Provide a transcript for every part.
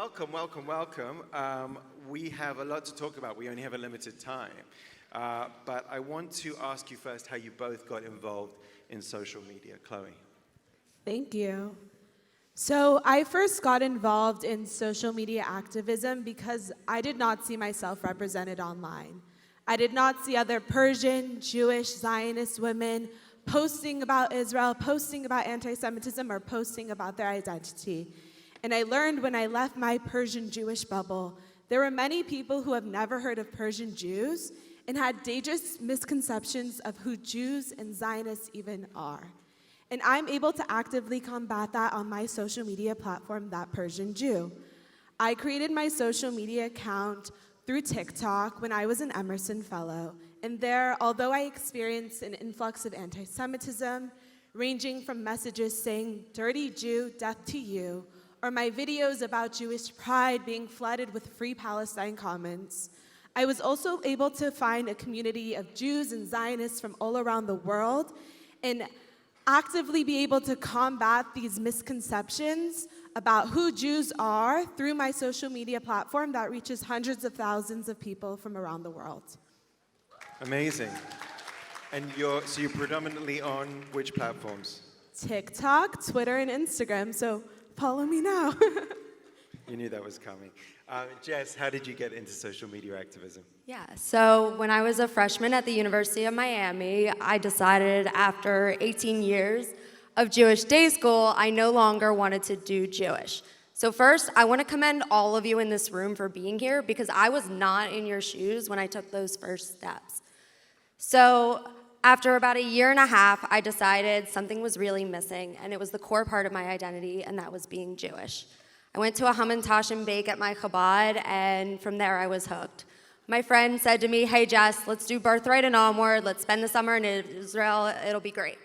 welcome, welcome, welcome. We have a lot to talk about. We only have a limited time. But I want to ask you first how you both got involved in social media. Chloe. Thank you. So I first got involved in social media activism because I did not see myself represented online. I did not see other Persian, Jewish, Zionist women posting about Israel, posting about anti-Semitism, or posting about their identity. And I learned when I left my Persian Jewish bubble, there were many people who have never heard of Persian Jews and had dangerous misconceptions of who Jews and Zionists even are. And I'm able to actively combat that on my social media platform, That Persian Jew. I created my social media account through TikTok when I was an Emerson Fellow. And there, although I experienced an influx of anti-Semitism, ranging from messages saying, "Dirty Jew, death to you," or my videos about Jewish pride being flooded with free Palestine comments, I was also able to find a community of Jews and Zionists from all around the world and actively be able to combat these misconceptions about who Jews are through my social media platform that reaches hundreds of thousands of people from around the world. Amazing. And you're predominantly on which platforms? TikTok, Twitter, and Instagram, so follow me now. You knew that was coming. Jess, how did you get into social media activism? Yeah, so when I was a freshman at the University of Miami, I decided after 18 years of Jewish day school, I no longer wanted to do Jewish. So first, I want to commend all of you in this room for being here because I was not in your shoes when I took those first steps. So after about a year and a half, I decided something was really missing, and it was the core part of my identity, and that was being Jewish. I went to a Hamantash and bake at my Chabad, and from there I was hooked. My friend said to me, "Hey Jess, let's do Birthright and Onward, let's spend the summer in Israel, it'll be great."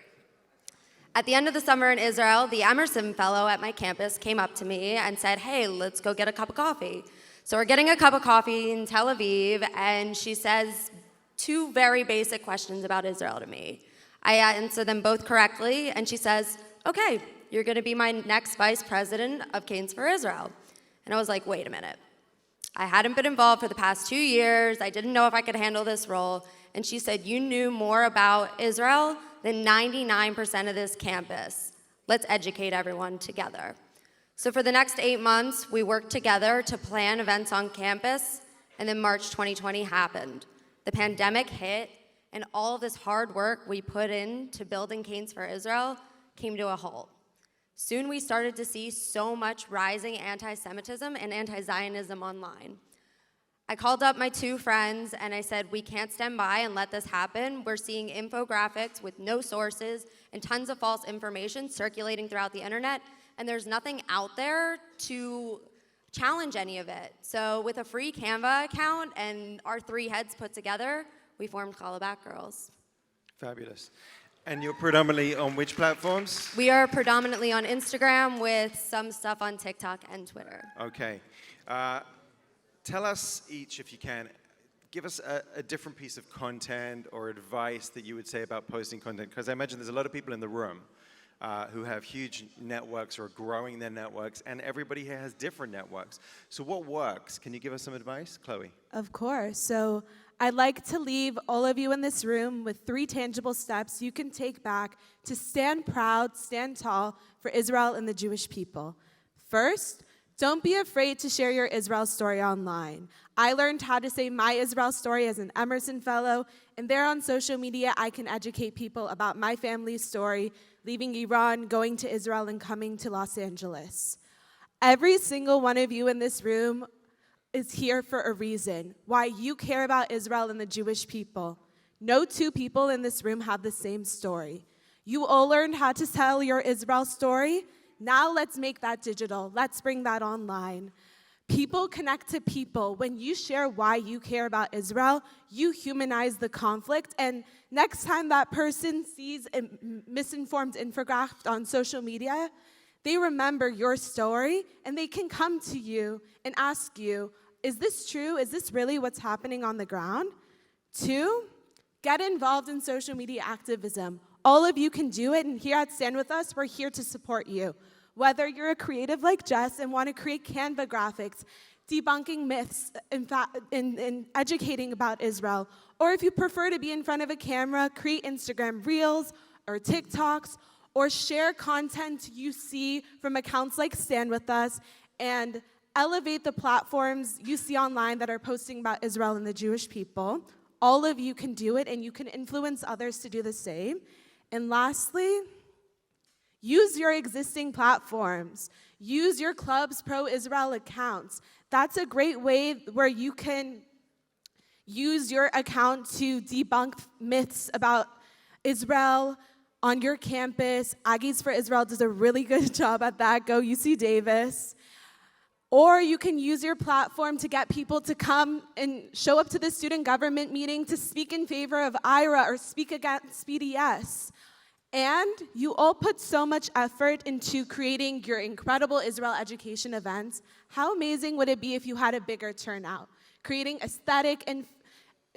At the end of the summer in Israel, the Emerson Fellow at my campus came up to me and said, "Hey, let's go get a cup of coffee." So we're getting a cup of coffee in Tel Aviv, and she says two very basic questions about Israel to me. I answer them both correctly, and she says, "Okay, you're gonna be my next vice president of Canes for Israel." And I was like, wait a minute. I hadn't been involved for the past 2 years. I didn't know if I could handle this role. And she said, "You knew more about Israel than 99% of this campus. Let's educate everyone together." So for the next 8 months, we worked together to plan events on campus, and then March 2020 happened. The pandemic hit, and all of this hard work we put into building Canes for Israel came to a halt. Soon we started to see so much rising anti-Semitism and anti-Zionism online. I called up my two friends and I said, "We can't stand by and let this happen. We're seeing infographics with no sources and tons of false information circulating throughout the internet, and there's nothing out there to challenge any of it." So with a free Canva account and our three heads put together, we formed Call Back Girls. Fabulous. And you're predominantly on which platforms? We are predominantly on Instagram with some stuff on TikTok and Twitter. Okay. Tell us each, if you can, give us a different piece of content or advice that you would say about posting content, because I imagine there's a lot of people in the room who have huge networks or are growing their networks, and everybody here has different networks. So what works? Can you give us some advice, Chloe? Of course. So I'd like to leave all of you in this room with 3 tangible steps you can take back to stand proud, stand tall for Israel and the Jewish people. First, don't be afraid to share your Israel story online. I learned how to say my Israel story as an Emerson Fellow, and there on social media, I can educate people about my family's story, leaving Iran, going to Israel, and coming to Los Angeles. Every single one of you in this room is here for a reason, why you care about Israel and the Jewish people. No two people in this room have the same story. You all learned how to tell your Israel story. Now let's make that digital. Let's bring that online. People connect to people. When you share why you care about Israel, you humanize the conflict. And next time that person sees a misinformed infographic on social media, they remember your story and they can come to you and ask you, "Is this true? Is this really what's happening on the ground?" 2, get involved in social media activism. All of you can do it, and here at Stand With Us, we're here to support you. Whether you're a creative like Jess and want to create Canva graphics, debunking myths and educating about Israel, or if you prefer to be in front of a camera, create Instagram Reels or TikToks, or share content you see from accounts like Stand With Us, and elevate the platforms you see online that are posting about Israel and the Jewish people. All of you can do it, and you can influence others to do the same. And lastly, use your existing platforms. Use your club's pro-Israel accounts. That's a great way where you can use your account to debunk myths about Israel on your campus. Aggies for Israel does a really good job at that. Go UC Davis. Or you can use your platform to get people to come and show up to the student government meeting to speak in favor of IRA or speak against BDS. And you all put so much effort into creating your incredible Israel education events. How amazing would it be if you had a bigger turnout? Creating aesthetic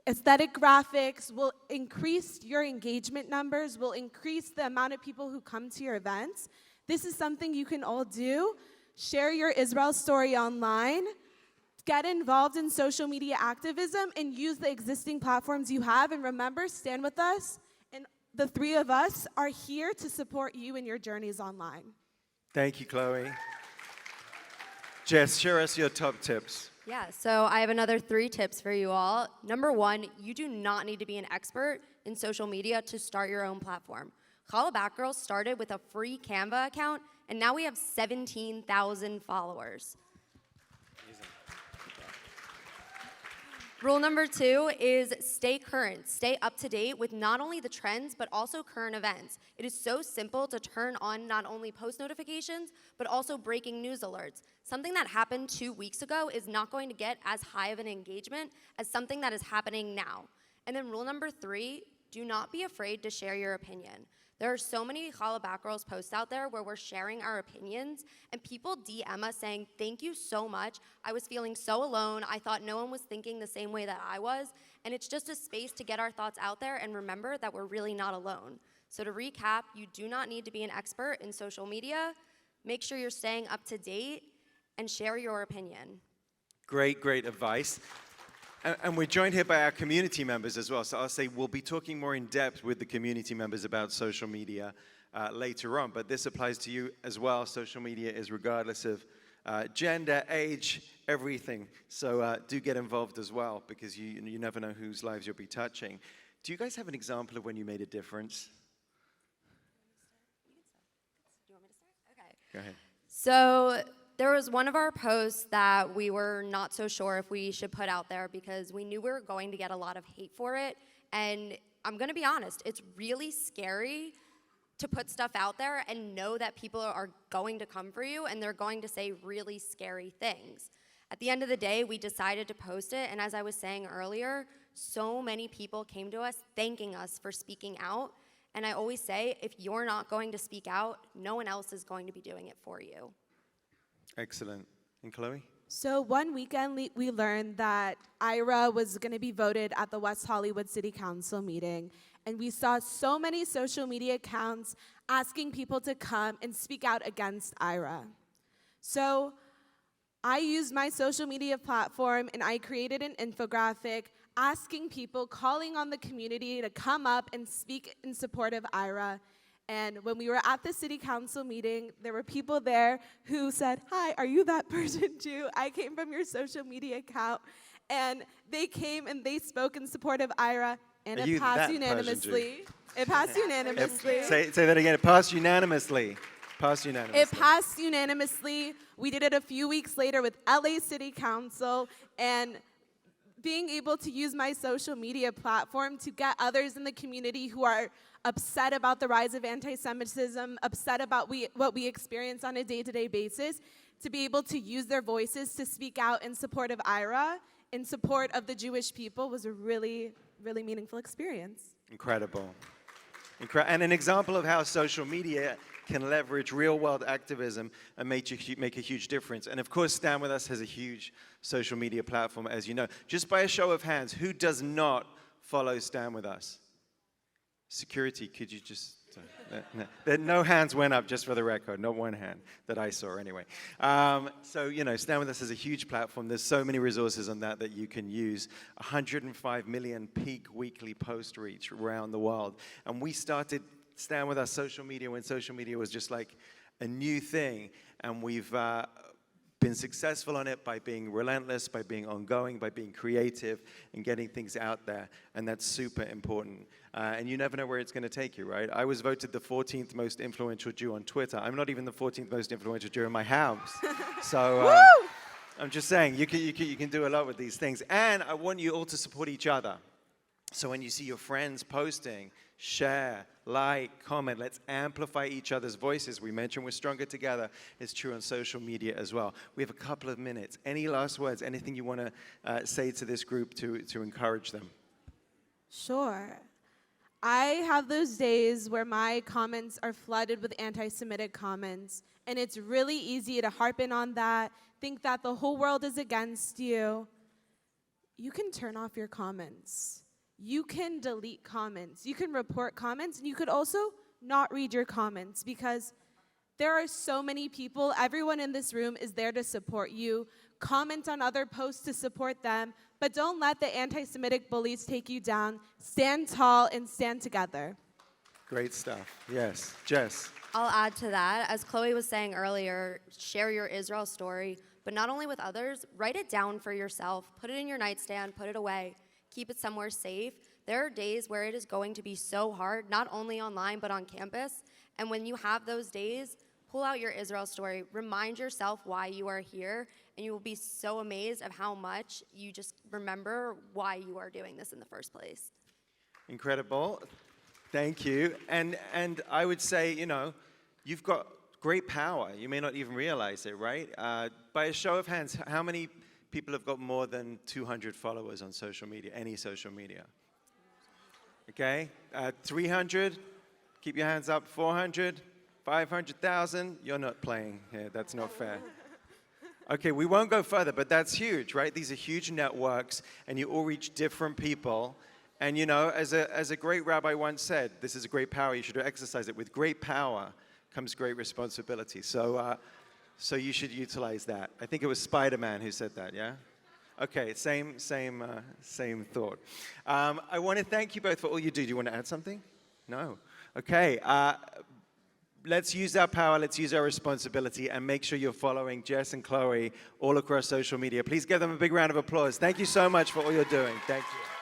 graphics will increase your engagement numbers, will increase the amount of people who come to your events. This is something you can all do. Share your Israel story online. Get involved in social media activism and use the existing platforms you have. And remember, Stand With Us. And the three of us are here to support you in your journeys online. Thank you, Chloe. Jess, share us your top tips. Yeah, so I have another 3 tips for you all. Number 1, you do not need to be an expert in social media to start your own platform. Chala Batgirls started with a free Canva account, and now we have 17,000 followers. Rule number 2 is stay current. Stay up to date with not only the trends, but also current events. It is so simple to turn on not only post notifications, but also breaking news alerts. Something that happened 2 weeks ago is not going to get as high of an engagement as something that is happening now. And then rule number 3, do not be afraid to share your opinion. There are so many Chala Batgirls posts out there where we're sharing our opinions, and people DM us saying, thank you so much. I was feeling so alone. I thought no one was thinking the same way that I was. And it's just a space to get our thoughts out there and remember that we're really not alone. So to recap, you do not need to be an expert in social media. Make sure you're staying up to date and share your opinion. Great, great advice. And we're joined here by our community members as well. So I'll say we'll be talking more in depth with the community members about social media later on. But this applies to you as well. Social media is regardless of gender, age, everything. So do get involved as well, because you never know whose lives you'll be touching. Do you guys have an example of when you made a difference? Do you want me to start? Okay. Go ahead. So there was one of our posts that we were not so sure if we should put out there because we knew we were going to get a lot of hate for it. And I'm going to be honest, it's really scary to put stuff out there and know that people are going to come for you and they're going to say really scary things. At the end of the day, we decided to post it, and as I was saying earlier, so many people came to us thanking us for speaking out. And I always say, if you're not going to speak out, no one else is going to be doing it for you. Excellent. And Chloe? So one weekend, we learned that IRA was going to be voted at the West Hollywood City Council meeting. And we saw so many social media accounts asking people to come and speak out against IRA. So I used my social media platform and I created an infographic asking people, calling on the community to come up and speak in support of IRA. And when we were at the city council meeting, there were people there who said, hi, are you that person too? I came from your social media account. And they came and they spoke in support of IRA, and it passed unanimously. It passed unanimously. Say that again. It passed unanimously. Passed unanimously. It passed unanimously. We did it a few weeks later with LA City Council, and being able to use my social media platform to get others in the community who are upset about the rise of anti-Semitism, upset about what we experience on a day-to-day basis, to be able to use their voices to speak out in support of IRA, in support of the Jewish people, was a really, really meaningful experience. Incredible. And an example of how social media can leverage real-world activism and make a huge difference. And of course, Stand With Us has a huge social media platform, as you know. Just by a show of hands, who does not follow Stand With Us? Security, could you just So, no hands went up, just for the record. Not one hand that I saw, anyway. So, Stand With Us is a huge platform. There's so many resources on that you can use. 105 million peak weekly post reach around the world. And we started Stand With Us social media when social media was just like a new thing. And we've been successful on it by being relentless, by being ongoing, by being creative, and getting things out there. And that's super important. And you never know where it's going to take you, right? I was voted the 14th most influential Jew on Twitter. I'm not even the 14th most influential Jew in my house. So I'm just saying, you can do a lot with these things. And I want you all to support each other. So when you see your friends posting, share, like, comment. Let's amplify each other's voices. We mentioned we're stronger together. It's true on social media as well. We have a couple of minutes. Any last words? Anything you want to say to this group to encourage them? Sure. I have those days where my comments are flooded with anti-Semitic comments, and it's really easy to harp in on that, think that the whole world is against you. You can turn off your comments. You can delete comments. You can report comments, and you could also not read your comments, because there are so many people. Everyone in this room is there to support you. Comment on other posts to support them, but don't let the anti-Semitic bullies take you down. Stand tall and stand together. Great stuff. Yes. Jess. I'll add to that. As Chloe was saying earlier, share your Israel story, but not only with others, write it down for yourself. Put it in your nightstand, put it away. Keep it somewhere safe. There are days where it is going to be so hard, not only online, but on campus. And when you have those days, pull out your Israel story. Remind yourself why you are here, and you will be so amazed of how much you just remember why you are doing this in the first place. Incredible. Thank you. And I would say, you've got great power. You may not even realize it, right? By a show of hands, how many people have got more than 200 followers on social media, any social media? Okay, 300, keep your hands up, 400, 500,000, you're not playing here, that's not fair. Okay, we won't go further, but that's huge, right? These are huge networks, and you all reach different people. And as a great rabbi once said, this is a great power, you should exercise it. With great power comes great responsibility. So you should utilize that. I think it was Spider-Man who said that, yeah? Okay, same thought. I want to thank you both for all you do. Do you want to add something? No? Okay, let's use our power, let's use our responsibility, and make sure you're following Jess and Chloe all across social media. Please give them a big round of applause. Thank you so much for all you're doing. Thank you.